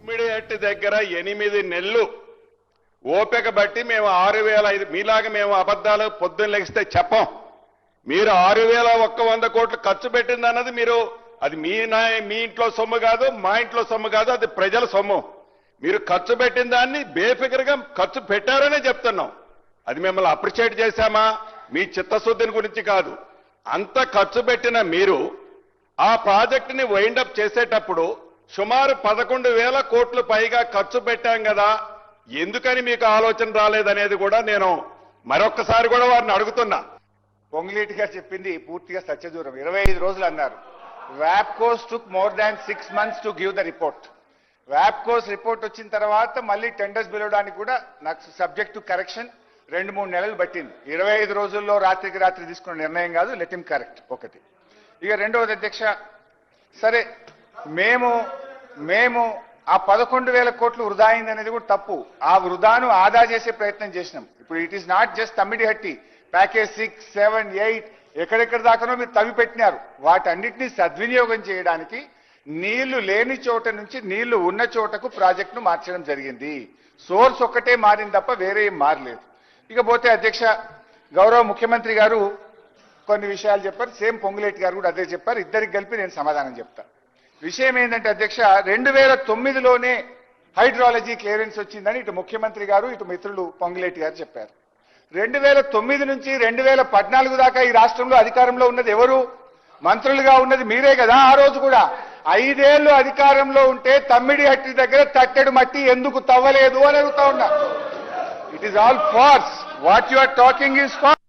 Immediate దగ్గర 8 నెలలు ఓపిక బట్టి మేము 6,500 మీలాగా మేము అబద్ధాలు పొద్దున్న లెగిస్తే చెప్పం. మీరు 6,100 కోట్లు ఖర్చు పెట్టింది అన్నది మీరు అది మీ ఇంట్లో సొమ్ము కాదు, మా ఇంట్లో సొమ్ము కాదు, అది ప్రజల సొమ్ము. మీరు ఖర్చు పెట్టిన దాన్ని బేఫికర్గా ఖర్చు పెట్టారనే చెప్తున్నాం. అది మిమ్మల్ని అప్రిషియేట్ చేశామా మీ చిత్తశుద్ధిని గురించి కాదు. అంత ఖర్చు పెట్టిన మీరు ఆ ప్రాజెక్టుని వైండప్ చేసేటప్పుడు సుమారు 11,000 కోట్లు పైగా ఖర్చు పెట్టాం కదా, ఎందుకని మీకు ఆలోచన రాలేదనేది కూడా నేను మరొక్కసారి కూడా వారిని అడుగుతున్నా. పొంగులేటి గారు చెప్పింది పూర్తిగా సత్యదూరం. 25 రోజులు అన్నారు. వ్యాప్కోస్ took more than 6 months to give the report. వ్యాప్కోస్ రిపోర్ట్ వచ్చిన తర్వాత మళ్ళీ టెండర్స్ పిలవడానికి కూడా నాకు సబ్జెక్ట్ టు కరెక్షన్ 2-3 నెలలు పట్టింది. 25 రోజుల్లో రాత్రికి రాత్రి తీసుకున్న నిర్ణయం కాదు. లెట్ హిమ్ కరెక్ట్ ఒకటి. ఇక రెండవది అధ్యక్ష, సరే మేము ఆ 11,000 కోట్లు వృధా అయింది అనేది కూడా తప్పు. ఆ వృధాను ఆదా చేసే ప్రయత్నం చేసినాం. ఇప్పుడు it is not just Tummidihatti package 6, 7, 8 ఎక్కడెక్కడ దాకానో మీరు తవ్వి పెట్టినారు. వాటన్నిటినీ సద్వినియోగం చేయడానికి నీళ్లు లేని చోట నుంచి నీళ్లు ఉన్న చోటకు ప్రాజెక్టును మార్చడం జరిగింది. సోర్స్ ఒక్కటే మారింది తప్ప వేరే ఏం మారలేదు. ఇకపోతే అధ్యక్ష, గౌరవ ముఖ్యమంత్రి గారు కొన్ని విషయాలు చెప్పారు. సేమ్ పొంగులేటి గారు కూడా అదే చెప్పారు. ఇద్దరికి కలిపి నేను సమాధానం చెప్తా. విషయం ఏంటంటే అధ్యక్ష, 2009లోనే హైడ్రాలజీ క్లియరెన్స్ వచ్చిందని ఇటు ముఖ్యమంత్రి గారు ఇటు మిత్రులు పొంగులేటి గారు చెప్పారు. 2009 నుంచి 2014 దాకా ఈ రాష్ట్రంలో అధికారంలో ఉన్నది ఎవరు? మంత్రులుగా ఉన్నది మీరే కదా. ఆ రోజు కూడా 5 ఏళ్లు అధికారంలో ఉంటే తమ్మిడిహట్టి దగ్గర తట్టెడు మట్టి ఎందుకు తవ్వలేదు అని అడుగుతా ఉన్నా. It is all false. What you are talking is falls.